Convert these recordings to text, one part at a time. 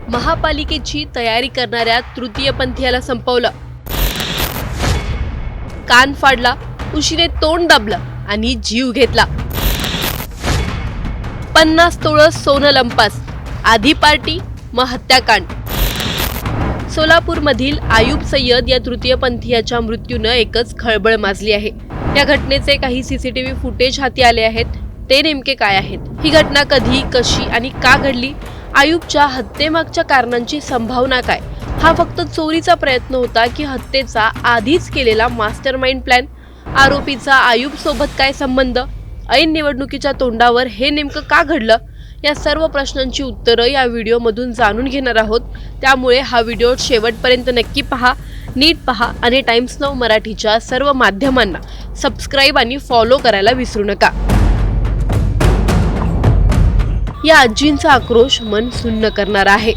महापालिकेची तयारी करणाऱ्या तृतीयपंथीयाला संपवलं, कान फाडला, उशीने तोंड दाबलं आणि जीव घेतला। 50 तोळं सोनं लंपास, आधी पार्टी मग हत्याकांड। सोलापूरमधील आयुब सय्यद या तृतीयपंथीयाच्या मृत्यूनं एकच खळबळ माजली आहे। या घटनेचे काही सीसीटीव्ही फुटेज हाती आले आहेत। ते नेमके काय आहेत, ही घटना कधी, कशी आणि का घडली, आयुबच्या हत्येमागच्या कारणांची संभावना काय, हा फक्त चोरीचा प्रयत्न होता की हत्येचा आधीच केलेला मास्टरमाइंड प्लॅन, आरोपीचा आयुब सोबत काय संबंध, ऐन निवडणुकीच्या तोंडावर हे नेमकं का घडलं, या सर्व प्रश्नांची उत्तरं या व्हिडिओमधून जाणून घेणार आहोत। त्यामुळे हा व्हिडिओ शेवटपर्यंत नक्की पहा, नीट पहा आणि टाइम्स नाऊ मराठीच्या सर्व माध्यमांना सबस्क्राईब आणि फॉलो करायला विसरू नका। या आजींचा आक्रोश मन सुन्न करणार आहे।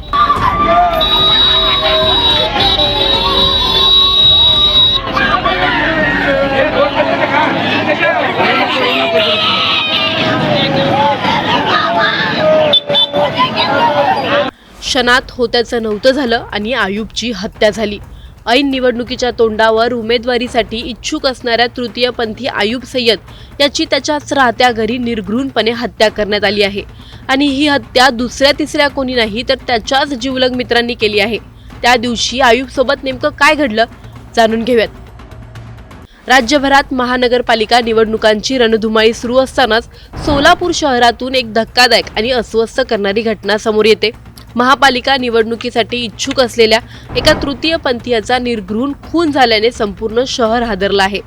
क्षणात होत्याचं नव्हतं झालं आणि आयुबची हत्या झाली। ऐन निवडणुकीच्या तोंडावर उमेदवारीसाठी इच्छुक असणाऱ्या तृतीयपंथी आयुब सय्यद याची त्याच्याच राहत्या घरी निर्घृणपणे हत्या करण्यात आली आहे आणि ही हत्या दुसऱ्या तिसऱ्या कोणी नाही तर त्याच्याच जिवलग मित्रांनी केली आहे। त्या दिवशी आयुब सोबत नेमकं काय घडलं जाणून घेऊयात। राज्यभरात महानगरपालिका निवडणुकांची रणधुमाळी सुरू असतानाच सोलापूर शहरातून एक धक्कादायक आणि अस्वस्थ करणारी घटना समोर येते। महापालिका निवडणुकीसाठी इच्छुक असलेल्या एका तृतीयपंथीयाचा निर्घृण खून झाल्याने संपूर्ण शहर हादरलं आहे।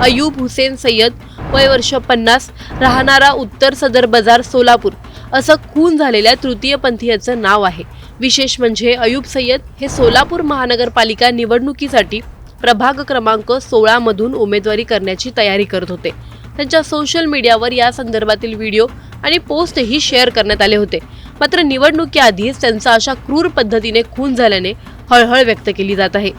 अयूब हुसेन सय्यद, वय वर्ष 50, राहणारा उत्तर सदर बाजार सोलापूर, असं खून झालेल्या तृतीयपंथीयाचं नाव आहे। विशेष म्हणजे अयूब सय्यद हे सोलापूर महानगरपालिका निवडणुकीसाठी प्रभाग क्रमांक 16 मधून उमेदवारी करण्याची तयारी करत होते। त्यांच्या सोशल मीडियावर या संदर्भातील व्हिडिओ आणि पोस्टही शेअर करण्यात आले होते। मात्र निवडणुकीआधीच त्यांचा अशा क्रूर पद्धतीने खून झाल्याने हळहळ व्यक्त केली जात आहे।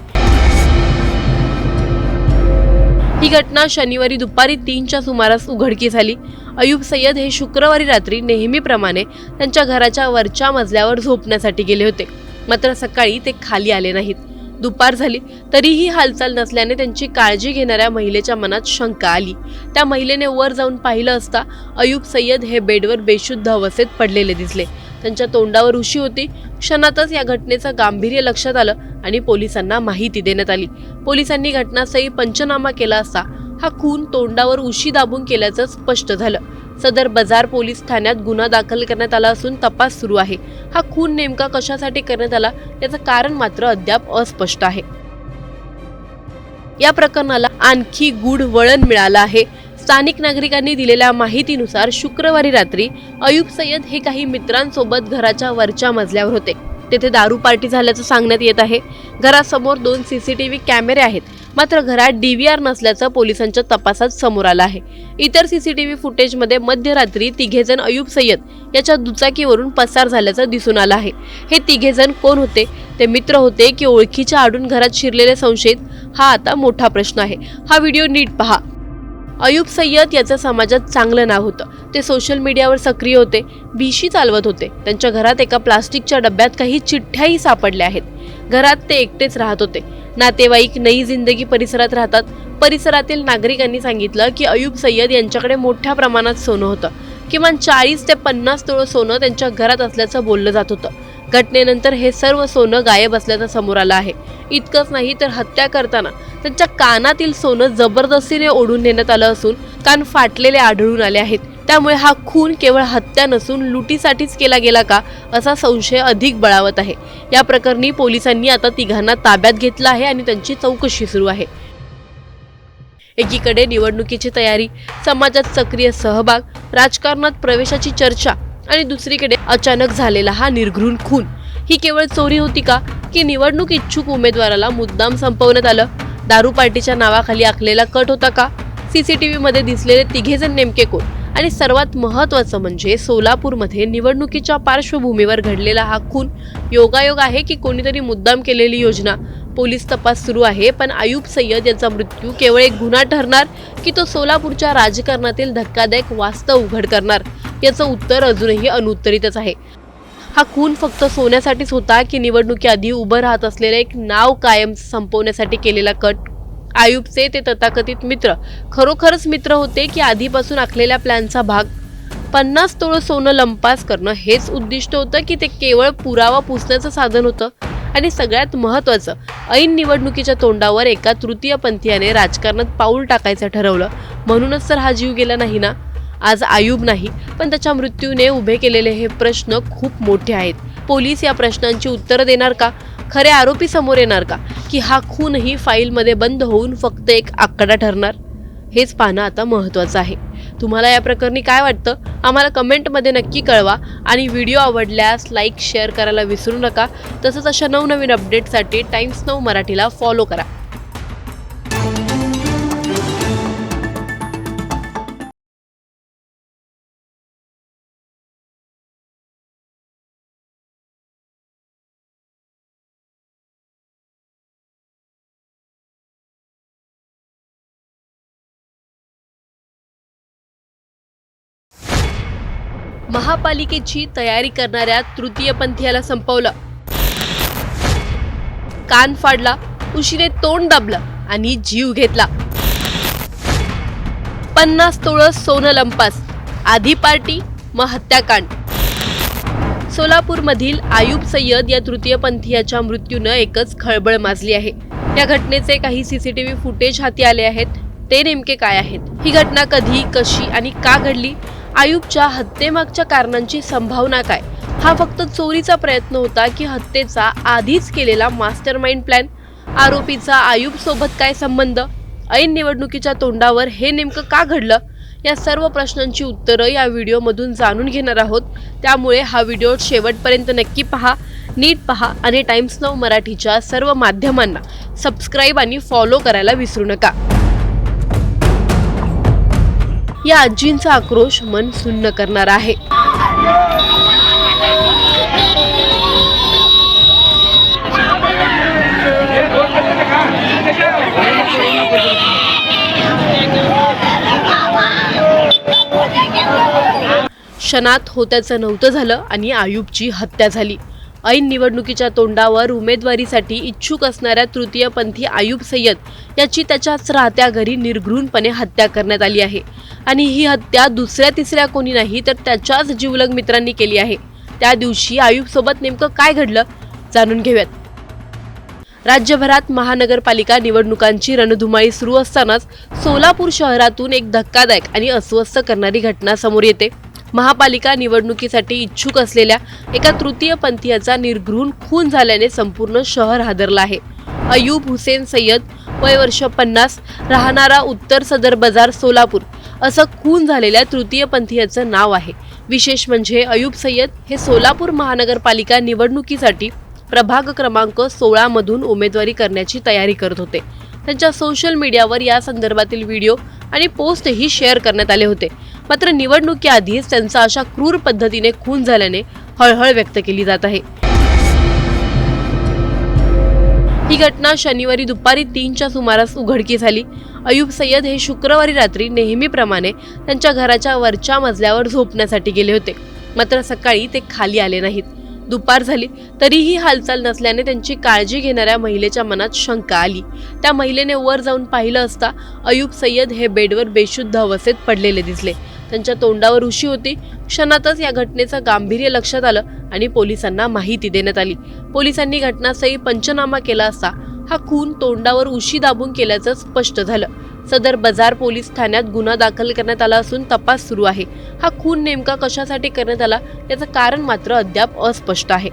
ही घटना शनिवारी दुपारी 3च्या सुमारास उघडकीस आली। अयूब सय्यद हे शुक्रवारी रात्री नेहमीप्रमाणे त्यांच्या घराच्या वरच्या मजल्यावर झोपण्यासाठी गेले होते। मात्र सकाळी ते खाली आले नाहीत। दुपार झाली तरीही हालचाल नसल्याने त्यांची काळजी घेणाऱ्या महिलेच्या मनात शंका आली। त्या महिलेने वर जाऊन पाहिलं असता अयूब सय्यद हे बेडवर बेशुद्ध अवस्थेत पडलेले दिसले। त्यांच्या तोंडावर उशी होती। क्षणातच या घटनेचं गांभीर्य लक्षात आलं आणि पोलिसांना माहिती देण्यात आली। पोलिसांनी घटनास्थळी पंचनामा केला असता हा खून तोंडावर उशी दाबून केल्याचं स्पष्ट झालं। सदर बाजार पोलीस ठाण्यात गुन्हा दाखल करण्यात आला असून तपास सुरू आहे। हा खून नेमका कशासाठी करण्यात आला याचं कारण मात्र अद्याप अस्पष्ट आहे। या प्रकरणाला आणखी गूढ वळण मिळालं आहे। स्थानिक नागरिकांनी दिलेल्या माहितीनुसार शुक्रवारी रात्री अयूब सय्यद हे काही मित्रांसोबत घराच्या वरच्या मजल्यावर होते। तेथे दारू पार्टी झाल्याचं सांगण्यात येत आहे। घरासमोर 2 सीसीटीव्ही कॅमेरे आहेत, मात्र घरात DVR नसल्याचं पोलिसांच्या तपासात समोर आलं आहे। इतर सीसीटीव्ही फुटेजमध्ये मध्यरात्री तिघेजण अयूब सय्यद याच्या दुचाकीवरून पसार झाल्याचं दिसून आलं आहे। हे तिघेजण कोण होते, ते मित्र होते की ओळखीच्या आडून घरात शिरलेले संशयित, हा आता मोठा प्रश्न आहे। हा व्हिडिओ नीट पहा। अयूब सय्यद याचं समाजात चांगलं नाव होतं। ते सोशल मीडियावर सक्रिय होते, भीशी चालवत होते। त्यांच्या घरात एका प्लास्टिकच्या डब्यात काही चिठ्ठ्याही सापडल्या आहेत। घरात ते एकटेच राहत होते। नातेवाईक नई जिंदगी परिसरात राहतात। परिसरातील नागरिकांनी सांगितलं की अयूब सय्यद यांच्याकडे मोठ्या प्रमाणात सोनं होतं। किमान 40 ते 50 तोळं सोनं त्यांच्या घरात असल्याचं बोललं जात होतं। घटनेनंतर हे सर्व सोनं गायब असल्याचं समोर आलं आहे। इतकंच नाही तर हत्या करताना त्यांच्या कानातील सोनं जबरदस्तीने ओढून नेण्यात आलं असून कान फाटलेले आढळून आले आहेत। त्यामुळे हा खून केवळ हत्या नसून लुटीसाठीच केला गेला का असा संशय अधिक बळावत आहे। या प्रकरणी पोलिसांनी आता तिघांना ताब्यात घेतलं आहे आणि त्यांची चौकशी सुरू आहे। एकीकडे निवडणुकीची तयारी, समाजात सक्रिय सहभाग, राजकारणात प्रवेशाची चर्चा आणि दुसरीकडे अचानक झालेला हा निर्घृण खून। ही केवळ चोरी होती का की निवडणूक इच्छुक उमेदवाराला मुद्दाम संपवण्यात आलं? दारू पार्टीच्या नावाखाली आखलेला कट होता का? सीसीटीव्ही मध्ये दिसलेले तिघेजण नेमके कोण? आणि सर्वात महत्त्वाचं म्हणजे सोलापूरमध्ये निवडणुकीच्या पार्श्वभूमीवर घडलेला हा खून योगायोग आहे की कोणीतरी मुद्दाम केलेली योजना? पोलीस तपास सुरू आहे, पण अयूब सय्यद यांचा मृत्यू केवळ एक गुन्हा ठरणार की तो सोलापूरच्या राजकारणातील धक्कादायक वास्तव उघड करणार? याचं उत्तर अजूनही अनुत्तरितच आहे। हा खून फक्त सोन्यासाठीच होता की निवडणुकीआधी उभं राहत असलेले एक नाव कायम संपवण्यासाठी केलेला कट? आयुबचे ते तथाकथित मित्र खरोखरच मित्र होते की आधीपासून आखलेल्या प्लॅनचा भाग? 50 तोळ सोनं लंपास करणं हेच उद्दिष्ट होतं की ते केवळ पुरावा पुसण्याचं साधन होतं? आणि सगळ्यात महत्त्वाचं, ऐन निवडणुकीच्या तोंडावर एका तृतीयपंथीयाने राजकारणात पाऊल टाकायचं ठरवलं म्हणूनच तर हा जीव गेला नाही ना? आज आयुब नाही, पण त्याच्या मृत्यूने उभे केलेले हे प्रश्न खूप मोठे आहेत. पोलीस या प्रश्नांची उत्तरं देणार का? खरे आरोपी समोर येणार का? की हा खूनही फाईलमध्ये बंद होऊन फक्त एक आकडा ठरणार? हेच पाहणं आता महत्त्वाचं आहे. तुम्हाला या प्रकरणी काय वाटतं? आम्हाला कमेंटमध्ये नक्की कळवा आणि व्हिडिओ आवडल्यास लाईक शेअर करायला विसरू नका. तसंच अशा नवनवीन अपडेटसाठी टाइम्स नाऊ मराठीला फॉलो करा. महापालिकेची तयारी करणाऱ्या तृतीयपंथीयाला संपवलं, कान फाडला, उशिरे तोंड दाबलं आणि जीव घेतला. 50 तोळ सोनं लंपास, आधी पार्टी मग हत्याकांड. सोलापूरमधील आयुब सय्यद या तृतीयपंथीयाच्या मृत्यूनं एकच खळबळ माजली आहे. या घटनेचे काही सीसीटीव्ही फुटेज हाती आले आहेत. ते नेमके काय आहेत? ही घटना कधी, कशी आणि का घडली? आयुबच्या हत्येमागच्या कारणांची संभावना काय? हा फक्त चोरीचा प्रयत्न होता की हत्येचा आधीच केलेला मास्टरमाइंड प्लॅन? आरोपीचा आयुब सोबत काय संबंध? ऐन निवडणुकीच्या तोंडावर हे नेमकं का घडलं? या सर्व प्रश्नांची उत्तरं या व्हिडिओमधून जाणून घेणार आहोत. त्यामुळे हा व्हिडिओ शेवटपर्यंत नक्की पहा, नीट पहा आणि टाइम्स नाऊ मराठीच्या सर्व माध्यमांना सबस्क्राईब आणि फॉलो करायला विसरू नका. या आजींचा आक्रोश मन सुन्न करणार आहे. क्षणात होत्याचं नव्हतं झालं आणि आयुबची हत्या झाली. ऐन निवडणुकीच्या तोंडावर उमेदवारीसाठी इच्छुक असणाऱ्या तृतीयपंथी आयुब सय्यद याची त्याच्याच राहत्या घरी निर्घृणपणे हत्या करण्यात आली आहे. आणि ही हत्या दुसऱ्या तिसऱ्या कोणी नाही तर त्याच्याच जिवलग मित्रांनी केली आहे. त्या दिवशी आयुब सोबत नेमकं काय घडलं जाणून घेऊयात. राज्यभरात महानगरपालिका निवडणुकांची रणधुमाळी सुरू असतानाच सोलापूर शहरातून एक धक्कादायक आणि अस्वस्थ करणारी घटना समोर येते. महापालिका निवडणुकीसाठी इच्छुक असलेल्या एका तृतीयपंथीयाचा निर्घृण खून झाल्याने संपूर्ण शहर हादरलं आहे. अयूब हुसेन सय्यद, वय वर्ष 50, राहणारा उत्तर सदर बाजार सोलापूर, असं खून झालेल्या तृतीयपंथीयाचं नाव आहे. विशेष म्हणजे अयूब सय्यद हे सोलापूर महानगरपालिका निवडणुकीसाठी प्रभाग क्रमांक 16 मधून उमेदवारी करण्याची तयारी करत होते. त्यांच्या सोशल मीडियावर या संदर्भातील व्हिडिओ आणि पोस्टही शेअर करण्यात आले होते. मात्र निवडणुकीआधीच त्यांचा अशा क्रूर पद्धतीने खून झाल्याने हळहळ व्यक्त केली जात आहे. ही घटना शनिवारी दुपारी 3च्या सुमारास उघडकीस झाली. अयूब सय्यद हे शुक्रवारी रात्री नेहमीप्रमाणे त्यांच्या घराच्या वरच्या मजल्यावर झोपण्यासाठी गेले होते. मात्र सकाळी ते खाली आले नाहीत. दुपार झाली तरीही हालचाल नसल्याने त्यांची काळजी घेणाऱ्या महिलेच्या मनात शंका आली. त्या महिलेने वर जाऊन पाहिलं असता अयूब सय्यद हे बेडवर बेशुद्ध अवस्थेत पडलेले दिसले. त्यांच्या तोंडावर उशी होती. क्षणातच या घटनेचं गांभीर्य लक्षात आलं आणि पोलिसांना माहिती देण्यात आली. पोलिसांनी घटनास्थळी पंचनामा केला असता हा खून तोंडावर उशी दाबून केल्याचं स्पष्ट झालं. सदर बाजार पोलीस ठाण्यात गुन्हा दाखल करण्यात आला असून तपास सुरू आहे. हा खून नेमका कशासाठी करण्यात आला याचं कारण मात्र अद्याप अस्पष्ट आहे.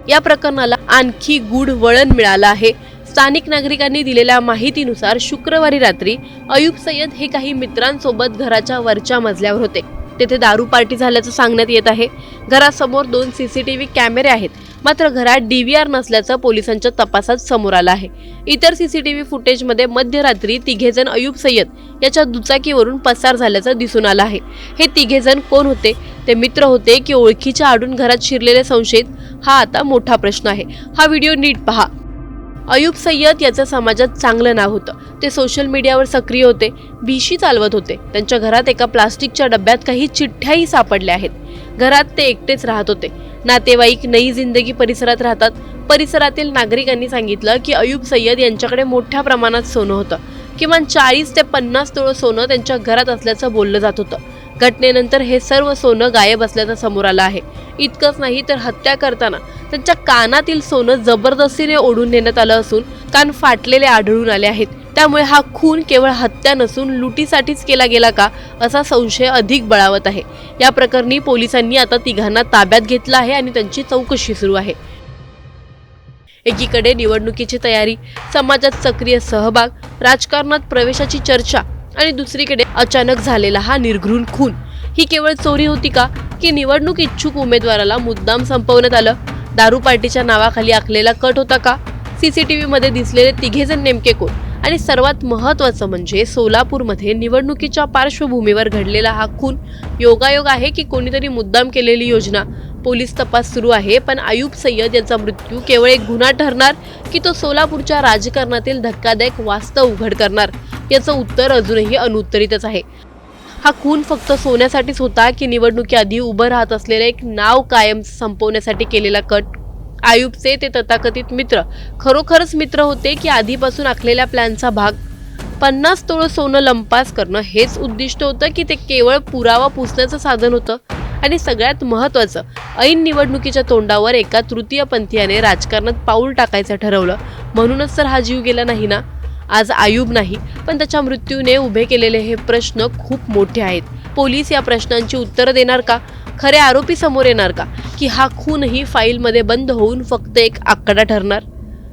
या प्रकरणाला आणखी गूढ वळण मिळालं आहे. स्थानिक नागरिकांनी दिलेल्या माहितीनुसार शुक्रवारी रात्री अयूब सय्यद हे काही मित्रांसोबत घराच्या वरच्या मजल्यावर होते. तेथे दारू पार्टी झाल्याचं सांगण्यात येत आहे. घरासमोर 2 सीसीटीव्ही कॅमेरे आहेत. मात्र घरात DVR नसल्याचं पोलिसांच्या तपासात समोर आलं आहे. इतर सीसीटीव्ही फुटेजमध्ये मध्यरात्री तिघेजण अयूब सय्यद याच्या दुचाकीवरून पसार झाल्याचं दिसून आलं आहे. हे तिघेजण कोण होते? ते मित्र होते की ओळखीच्या आडून घरात शिरलेले संशयित? हा आता मोठा प्रश्न आहे. हा व्हिडिओ नीट पहा. अयूब सय्यद याचं समाजात चांगलं नाव होतं. ते सोशल मीडियावर सक्रिय होते, भीशी चालवत होते. त्यांच्या घरात एका प्लास्टिकच्या डब्यात काही चिठ्ठ्याही सापडल्या आहेत. घरात ते एकटेच राहत होते. नातेवाईक नई जिंदगी परिसरात राहतात. परिसरातील नागरिकांनी सांगितलं की अयूब सय्यद यांच्याकडे मोठ्या प्रमाणात सोनं होतं. किमान 40 ते 50 तोळ सोनं त्यांच्या घरात असल्याचं बोललं जात होतं. घटनेनंतर हे सर्व सोनं गायब असल्याचं समोर आलं आहे. इतकंच नाही तर हत्या करताना त्यांच्या कानातील सोनं जबरदस्तीने ओढून नेण्यात आलं असून कान फाटलेले आढळून आले आहेत. त्यामुळे हा खून केवळ हत्या नसून लुटीसाठीच केला गेला का असा संशय अधिक बळावत आहे. या प्रकरणी पोलिसांनी आता तिघांना ताब्यात घेतलं आहे आणि त्यांची चौकशी सुरू आहे. एकीकडे निवडणुकीची तयारी, समाजात सक्रिय सहभाग, राजकारणात प्रवेशाची चर्चा आणि दुसरीकडे अचानक झालेला हा निर्घृण खून. ही केवळ चोरी होती का की निवडणूक इच्छुक उमेदवाराला मुद्दाम संपवण्यात आलं? दारू पार्टीच्या नावाखाली आखलेला कट होता का? CCTV मध्ये दिसलेले तिघेजण नेमके कोण? आणि सर्वात महत्त्वाचं म्हणजे सोलापूरमध्ये निवडणुकीच्या पार्श्वभूमीवर घडलेला हा खून योगायोग आहे की कोणीतरी मुद्दाम केलेली योजना? पोलीस तपास सुरू आहे, पण अयूब सय्यद याचा मृत्यू केवळ एक गुन्हा ठरणार की तो सोलापूरच्या राजकारणातील धक्कादायक वास्तव उघड करणार? याचं उत्तर अजूनही अनुत्तरितच आहे. हा खून फक्त सोन्यासाठीच होता की निवडणुकीआधी उभं राहत असलेलं एक नाव कायम संपवण्यासाठी केलेला कट? अयूबचे ते तथाकथित मित्र खरोखरच मित्र होते की आधीपासून आखलेल्या प्लॅनचा भाग? 50 तोळ सोनं लंपास करणं हेच उद्दिष्ट होतं की ते केवळ पुरावा पुसण्याचं साधन होतं? आणि सगळ्यात महत्त्वाचं, ऐन निवडणुकीच्या तोंडावर एका तृतीयपंथीयाने राजकारणात पाऊल टाकायचं ठरवलं म्हणूनच तर हा जीव गेला नाही ना? आज अयूब नाही, पण त्याच्या मृत्यूने उभे केलेले हे प्रश्न खूप मोठे आहेत. पोलीस या प्रश्नांची उत्तरं देणार का? खरे आरोपी समोर येणार का? की हा खूनही फाईलमध्ये बंद होऊन फक्त एक आकडा ठरणार?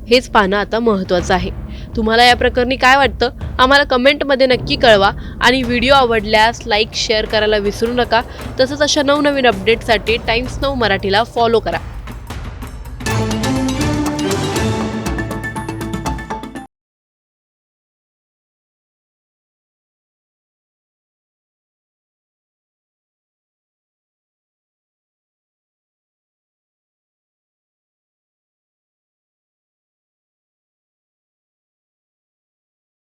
हेच पाहणं आता महत्त्वाचं आहे. तुम्हाला या प्रकरणी काय वाटतं? आम्हाला कमेंटमध्ये नक्की कळवा आणि व्हिडिओ आवडल्यास लाईक शेअर करायला विसरू नका. तसंच अशा नवनवीन अपडेटसाठी टाइम्स नाऊ मराठीला फॉलो करा.